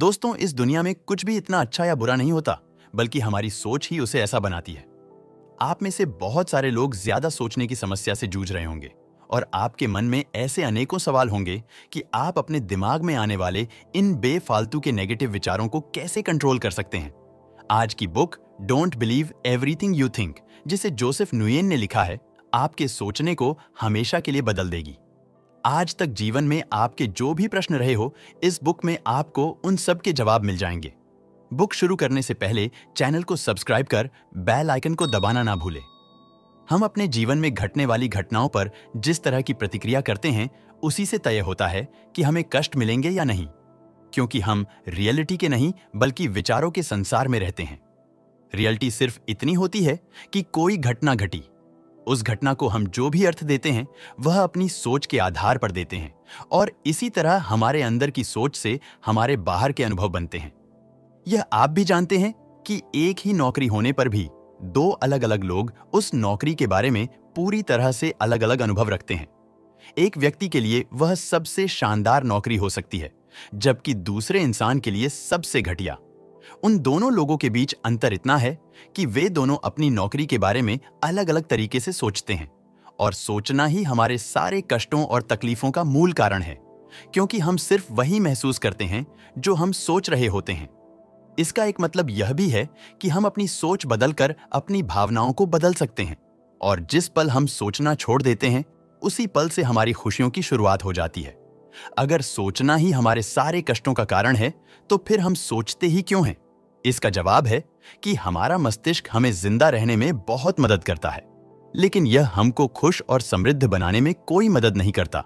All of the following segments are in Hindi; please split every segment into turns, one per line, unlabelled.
दोस्तों, इस दुनिया में कुछ भी इतना अच्छा या बुरा नहीं होता, बल्कि हमारी सोच ही उसे ऐसा बनाती है। आप में से बहुत सारे लोग ज्यादा सोचने की समस्या से जूझ रहे होंगे और आपके मन में ऐसे अनेकों सवाल होंगे कि आप अपने दिमाग में आने वाले इन बेफालतू के नेगेटिव विचारों को कैसे कंट्रोल कर सकते हैं। आज की book don't believe everything you think, जिसे जोसेफ नुयेन ने लिखा है, आपके सोचने को हमेशा के लिए बदल देगी। आज तक जीवन में आपके जो भी प्रश्न रहे हो, इस बुक में आपको उन सब के जवाब मिल जाएंगे। बुक शुरू करने से पहले चैनल को सब्सक्राइब कर बेल आइकन को दबाना ना भूलें। हम अपने जीवन में घटने वाली घटनाओं पर जिस तरह की प्रतिक्रिया करते हैं, उसी से तय होता है कि हमें कष्ट मिलेंगे या नहीं, क्योंकि हम रियलिटी के नहीं बल्कि विचारों के संसार में रहते हैं। रियलिटी सिर्फ इतनी होती है कि कोई घटना घटी, उस घटना को हम जो भी अर्थ देते हैं वह अपनी सोच के आधार पर देते हैं, और इसी तरह हमारे अंदर की सोच से हमारे बाहर के अनुभव बनते हैं। यह आप भी जानते हैं कि एक ही नौकरी होने पर भी दो अलग अलग लोग उस नौकरी के बारे में पूरी तरह से अलग अलग अनुभव रखते हैं। एक व्यक्ति के लिए वह सबसे शानदार नौकरी हो सकती है, जबकि दूसरे इंसान के लिए सबसे घटिया। उन दोनों लोगों के बीच अंतर इतना है कि वे दोनों अपनी नौकरी के बारे में अलग अलग तरीके से सोचते हैं, और सोचना ही हमारे सारे कष्टों और तकलीफों का मूल कारण है, क्योंकि हम सिर्फ वही महसूस करते हैं जो हम सोच रहे होते हैं। इसका एक मतलब यह भी है कि हम अपनी सोच बदलकर अपनी भावनाओं को बदल सकते हैं, और जिस पल हम सोचना छोड़ देते हैं, उसी पल से हमारी खुशियों की शुरुआत हो जाती है। अगर सोचना ही हमारे सारे कष्टों का कारण है, तो फिर हम सोचते ही क्यों हैं? इसका जवाब है कि हमारा मस्तिष्क हमें जिंदा रहने में बहुत मदद करता है, लेकिन यह हमको खुश और समृद्ध बनाने में कोई मदद नहीं करता।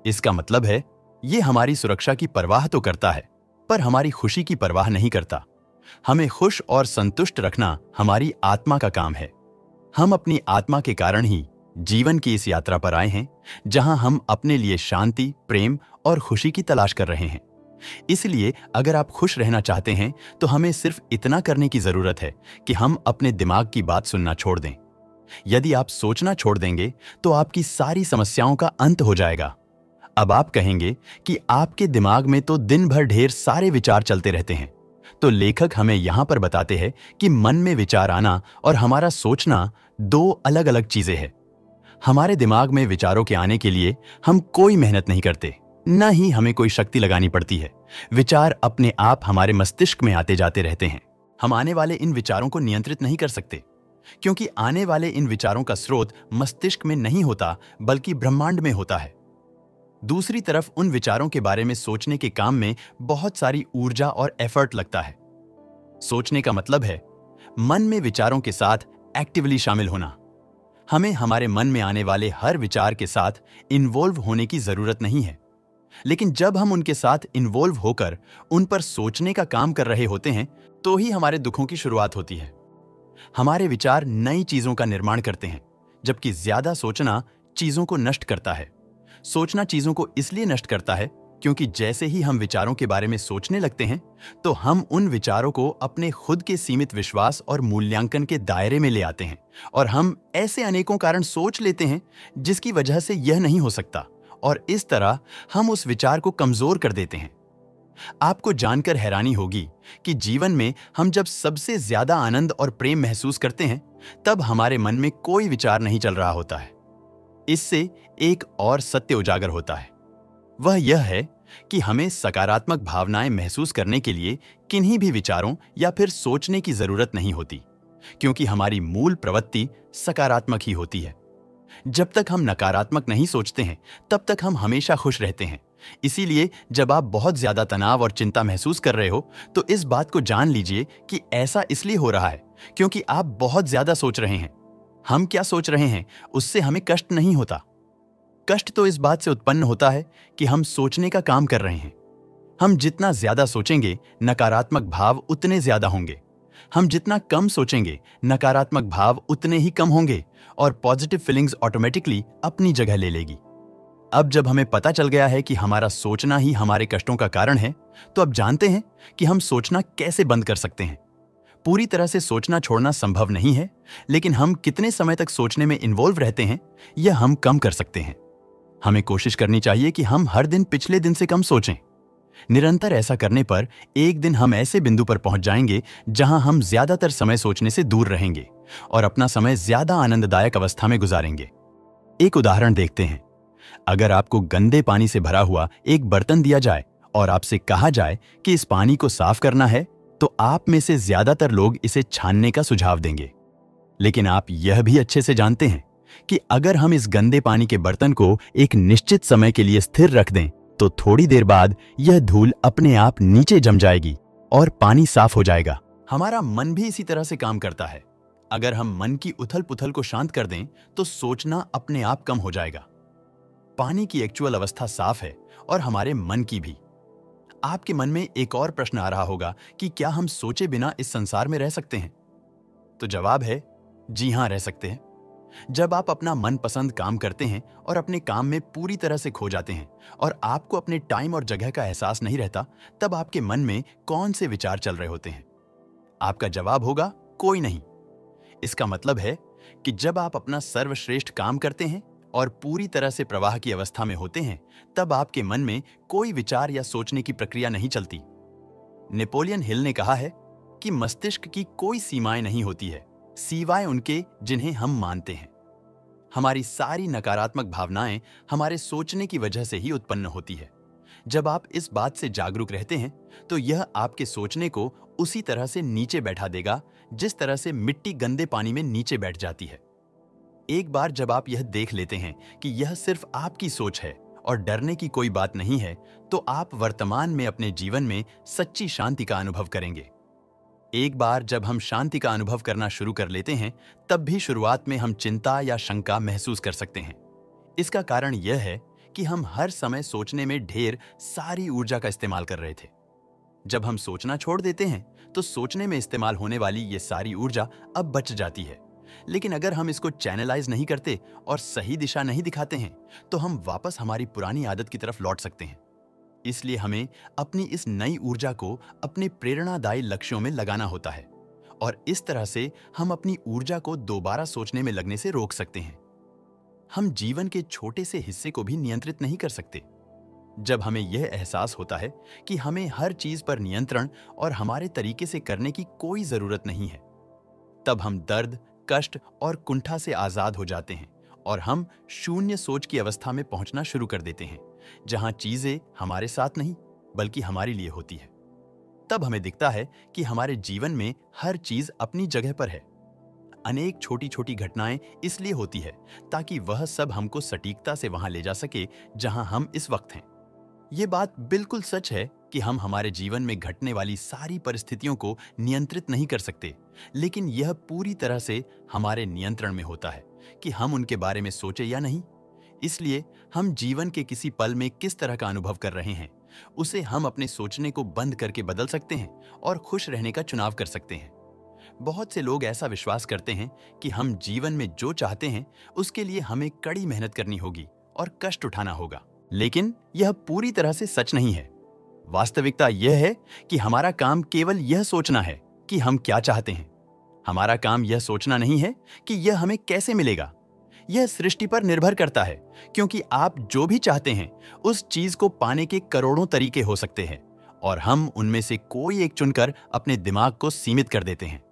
इसका मतलब है, यह हमारी सुरक्षा की परवाह तो करता है, पर हमारी खुशी की परवाह नहीं करता। हमें खुश और संतुष्ट रखना हमारी आत्मा का काम है। हम अपनी आत्मा के कारण ही जीवन की इस यात्रा पर आए हैं, जहां हम अपने लिए शांति, प्रेम और खुशी की तलाश कर रहे हैं। इसलिए अगर आप खुश रहना चाहते हैं, तो हमें सिर्फ इतना करने की जरूरत है कि हम अपने दिमाग की बात सुनना छोड़ दें। यदि आप सोचना छोड़ देंगे, तो आपकी सारी समस्याओं का अंत हो जाएगा। अब आप कहेंगे कि आपके दिमाग में तो दिन भर ढेर सारे विचार चलते रहते हैं। तो लेखक हमें यहां पर बताते हैं कि मन में विचार आना और हमारा सोचना दो अलग अलग चीजें हैं। हमारे दिमाग में विचारों के आने के लिए हम कोई मेहनत नहीं करते, न ही हमें कोई शक्ति लगानी पड़ती है। विचार अपने आप हमारे मस्तिष्क में आते जाते रहते हैं। हम आने वाले इन विचारों को नियंत्रित नहीं कर सकते, क्योंकि आने वाले इन विचारों का स्रोत मस्तिष्क में नहीं होता, बल्कि ब्रह्मांड में होता है। दूसरी तरफ उन विचारों के बारे में सोचने के काम में बहुत सारी ऊर्जा और एफर्ट लगता है। सोचने का मतलब है मन में विचारों के साथ एक्टिवली शामिल होना। हमें हमारे मन में आने वाले हर विचार के साथ इन्वॉल्व होने की जरूरत नहीं है, लेकिन जब हम उनके साथ इन्वॉल्व होकर उन पर सोचने का काम कर रहे होते हैं, तो ही हमारे दुखों की शुरुआत होती है। हमारे विचार नई चीजों का निर्माण करते हैं, जबकि ज्यादा सोचना चीजों को नष्ट करता है। सोचना चीजों को इसलिए नष्ट करता है क्योंकि जैसे ही हम विचारों के बारे में सोचने लगते हैं, तो हम उन विचारों को अपने खुद के सीमित विश्वास और मूल्यांकन के दायरे में ले आते हैं, और हम ऐसे अनेकों कारण सोच लेते हैं जिसकी वजह से यह नहीं हो सकता, और इस तरह हम उस विचार को कमजोर कर देते हैं। आपको जानकर हैरानी होगी कि जीवन में हम जब सबसे ज्यादा आनंद और प्रेम महसूस करते हैं, तब हमारे मन में कोई विचार नहीं चल रहा होता है। इससे एक और सत्य उजागर होता है। वह यह है कि हमें सकारात्मक भावनाएं महसूस करने के लिए किन्हीं भी विचारों या फिर सोचने की जरूरत नहीं होती, क्योंकि हमारी मूल प्रवृत्ति सकारात्मक ही होती है। जब तक हम नकारात्मक नहीं सोचते हैं, तब तक हम हमेशा खुश रहते हैं। इसीलिए जब आप बहुत ज्यादा तनाव और चिंता महसूस कर रहे हो, तो इस बात को जान लीजिए कि ऐसा इसलिए हो रहा है क्योंकि आप बहुत ज्यादा सोच रहे हैं। हम क्या सोच रहे हैं, उससे हमें कष्ट नहीं होता। कष्ट तो इस बात से उत्पन्न होता है कि हम सोचने का काम कर रहे हैं। हम जितना ज्यादा सोचेंगे, नकारात्मक भाव उतने ज्यादा होंगे। हम जितना कम सोचेंगे, नकारात्मक भाव उतने ही कम होंगे, और पॉजिटिव फीलिंग्स ऑटोमेटिकली अपनी जगह ले लेगी। अब जब हमें पता चल गया है कि हमारा सोचना ही हमारे कष्टों का कारण है, तो अब जानते हैं कि हम सोचना कैसे बंद कर सकते हैं। पूरी तरह से सोचना छोड़ना संभव नहीं है, लेकिन हम कितने समय तक सोचने में इन्वॉल्व रहते हैं, यह हम कम कर सकते हैं। हमें कोशिश करनी चाहिए कि हम हर दिन पिछले दिन से कम सोचें। निरंतर ऐसा करने पर एक दिन हम ऐसे बिंदु पर पहुंच जाएंगे जहां हम ज्यादातर समय सोचने से दूर रहेंगे और अपना समय ज्यादा आनंददायक अवस्था में गुजारेंगे। एक उदाहरण देखते हैं। अगर आपको गंदे पानी से भरा हुआ एक बर्तन दिया जाए और आपसे कहा जाए कि इस पानी को साफ करना है, तो आप में से ज्यादातर लोग इसे छानने का सुझाव देंगे। लेकिन आप यह भी अच्छे से जानते हैं कि अगर हम इस गंदे पानी के बर्तन को एक निश्चित समय के लिए स्थिर रख दें, तो थोड़ी देर बाद यह धूल अपने आप नीचे जम जाएगी और पानी साफ हो जाएगा। हमारा मन भी इसी तरह से काम करता है। अगर हम मन की उथल पुथल को शांत कर दें, तो सोचना अपने आप कम हो जाएगा। पानी की एक्चुअल अवस्था साफ है और हमारे मन की भी। आपके मन में एक और प्रश्न आ रहा होगा कि क्या हम सोचे बिना इस संसार में रह सकते हैं? तो जवाब है जी हां, रह सकते हैं। जब आप अपना मनपसंद काम करते हैं और अपने काम में पूरी तरह से खो जाते हैं और आपको अपने टाइम और जगह का एहसास नहीं रहता, तब आपके मन में कौन से विचार चल रहे होते हैं? आपका जवाब होगा कोई नहीं। इसका मतलब है कि जब आप अपना सर्वश्रेष्ठ काम करते हैं और पूरी तरह से प्रवाह की अवस्था में होते हैं, तब आपके मन में कोई विचार या सोचने की प्रक्रिया नहीं चलती। नेपोलियन हिल ने कहा है कि मस्तिष्क की कोई सीमाएं नहीं होती है, सिवाय उनके जिन्हें हम मानते हैं। हमारी सारी नकारात्मक भावनाएं हमारे सोचने की वजह से ही उत्पन्न होती है। जब आप इस बात से जागरूक रहते हैं, तो यह आपके सोचने को उसी तरह से नीचे बैठा देगा जिस तरह से मिट्टी गंदे पानी में नीचे बैठ जाती है। एक बार जब आप यह देख लेते हैं कि यह सिर्फ आपकी सोच है और डरने की कोई बात नहीं है, तो आप वर्तमान में अपने जीवन में सच्ची शांति का अनुभव करेंगे। एक बार जब हम शांति का अनुभव करना शुरू कर लेते हैं, तब भी शुरुआत में हम चिंता या शंका महसूस कर सकते हैं। इसका कारण यह है कि हम हर समय सोचने में ढेर सारी ऊर्जा का इस्तेमाल कर रहे थे। जब हम सोचना छोड़ देते हैं, तो सोचने में इस्तेमाल होने वाली ये सारी ऊर्जा अब बच जाती है। लेकिन अगर हम इसको चैनलाइज नहीं करते और सही दिशा नहीं दिखाते हैं, तो हम वापस हमारी पुरानी आदत की तरफ लौट सकते हैं। इसलिए हमें अपनी इस नई ऊर्जा को अपने प्रेरणादायी लक्ष्यों में लगाना होता है और इस तरह से हम अपनी ऊर्जा को दोबारा सोचने में लगने से रोक सकते हैं। हम जीवन के छोटे से हिस्से को भी नियंत्रित नहीं कर सकते। जब हमें यह एहसास होता है कि हमें हर चीज पर नियंत्रण और हमारे तरीके से करने की कोई जरूरत नहीं है, तब हम दर्द, कष्ट और कुंठा से आजाद हो जाते हैं और हम शून्य सोच की अवस्था में पहुंचना शुरू कर देते हैं, जहां चीजें हमारे साथ नहीं बल्कि हमारे लिए होती है। तब हमें दिखता है कि हमारे जीवन में हर चीज अपनी जगह पर है। अनेक छोटी छोटी घटनाएं इसलिए होती है ताकि वह सब हमको सटीकता से वहां ले जा सके जहां हम इस वक्त हैं। ये बात बिल्कुल सच है कि हम हमारे जीवन में घटने वाली सारी परिस्थितियों को नियंत्रित नहीं कर सकते, लेकिन यह पूरी तरह से हमारे नियंत्रण में होता है कि हम उनके बारे में सोचे या नहीं। इसलिए हम जीवन के किसी पल में किस तरह का अनुभव कर रहे हैं, उसे हम अपने सोचने को बंद करके बदल सकते हैं और खुश रहने का चुनाव कर सकते हैं। बहुत से लोग ऐसा विश्वास करते हैं कि हम जीवन में जो चाहते हैं उसके लिए हमें कड़ी मेहनत करनी होगी और कष्ट उठाना होगा, लेकिन यह पूरी तरह से सच नहीं है। वास्तविकता यह है कि हमारा काम केवल यह सोचना है कि हम क्या चाहते हैं। हमारा काम यह सोचना नहीं है कि यह हमें कैसे मिलेगा। यह सृष्टि पर निर्भर करता है, क्योंकि आप जो भी चाहते हैं उस चीज को पाने के करोड़ों तरीके हो सकते हैं और हम उनमें से कोई एक चुनकर अपने दिमाग को सीमित कर देते हैं।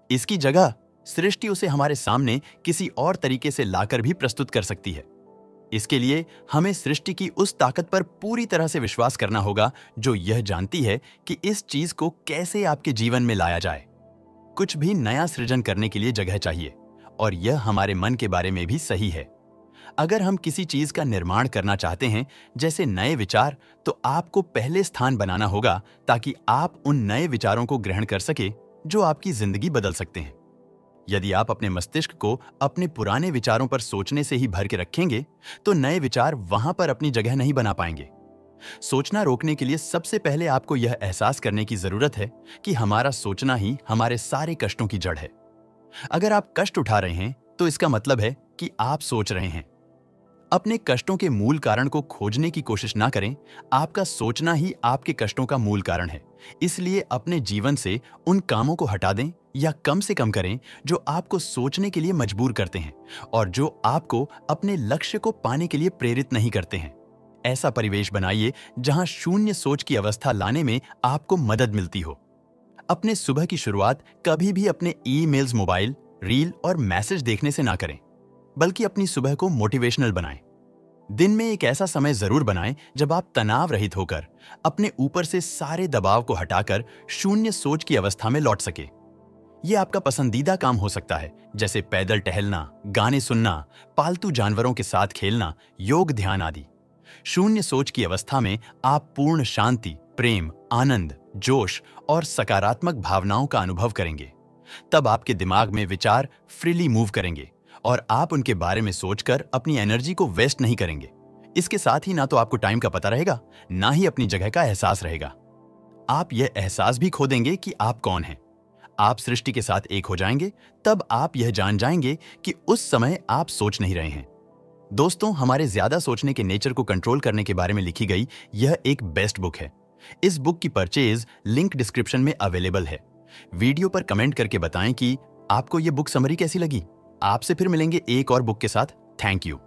इसकी जगह सृष्टि उसे हमारे सामने किसी और तरीके से लाकर भी प्रस्तुत कर सकती है। इसके लिए हमें सृष्टि की उस ताकत पर पूरी तरह से विश्वास करना होगा जो यह जानती है कि इस चीज को कैसे आपके जीवन में लाया जाए। कुछ भी नया सृजन करने के लिए जगह चाहिए और यह हमारे मन के बारे में भी सही है। अगर हम किसी चीज का निर्माण करना चाहते हैं, जैसे नए विचार, तो आपको पहले स्थान बनाना होगा ताकि आप उन नए विचारों को ग्रहण कर सके जो आपकी जिंदगी बदल सकते हैं। यदि आप अपने मस्तिष्क को अपने पुराने विचारों पर सोचने से ही भर के रखेंगे, तो नए विचार वहां पर अपनी जगह नहीं बना पाएंगे। सोचना रोकने के लिए सबसे पहले आपको यह एहसास करने की जरूरत है कि हमारा सोचना ही हमारे सारे कष्टों की जड़ है। अगर आप कष्ट उठा रहे हैं, तो इसका मतलब है कि आप सोच रहे हैं। अपने कष्टों के मूल कारण को खोजने की कोशिश ना करें। आपका सोचना ही आपके कष्टों का मूल कारण है। इसलिए अपने जीवन से उन कामों को हटा दें या कम से कम करें जो आपको सोचने के लिए मजबूर करते हैं और जो आपको अपने लक्ष्य को पाने के लिए प्रेरित नहीं करते हैं। ऐसा परिवेश बनाइए जहां शून्य सोच की अवस्था लाने में आपको मदद मिलती हो। अपने सुबह की शुरुआत कभी भी अपने ईमेल्स, मोबाइल, रील और मैसेज देखने से ना करें, बल्कि अपनी सुबह को मोटिवेशनल बनाएं। दिन में एक ऐसा समय जरूर बनाएं जब आप तनाव रहित होकर अपने ऊपर से सारे दबाव को हटाकर शून्य सोच की अवस्था में लौट सके। ये आपका पसंदीदा काम हो सकता है, जैसे पैदल टहलना, गाने सुनना, पालतू जानवरों के साथ खेलना, योग, ध्यान आदि। शून्य सोच की अवस्था में आप पूर्ण शांति, प्रेम, आनंद, जोश और सकारात्मक भावनाओं का अनुभव करेंगे। तब आपके दिमाग में विचार फ्रीली मूव करेंगे और आप उनके बारे में सोचकर अपनी एनर्जी को वेस्ट नहीं करेंगे। इसके साथ ही ना तो आपको टाइम का पता रहेगा, ना ही अपनी जगह का एहसास रहेगा। आप यह एहसास भी खो देंगे कि आप कौन हैं। आप सृष्टि के साथ एक हो जाएंगे। तब आप यह जान जाएंगे कि उस समय आप सोच नहीं रहे हैं। दोस्तों, हमारे ज्यादा सोचने के नेचर को कंट्रोल करने के बारे में लिखी गई यह एक बेस्ट बुक है। इस बुक की परचेज लिंक डिस्क्रिप्शन में अवेलेबल है। वीडियो पर कमेंट करके बताएं कि आपको यह बुक समरी कैसी लगी। आपसे फिर मिलेंगे एक और बुक के साथ। Thank you.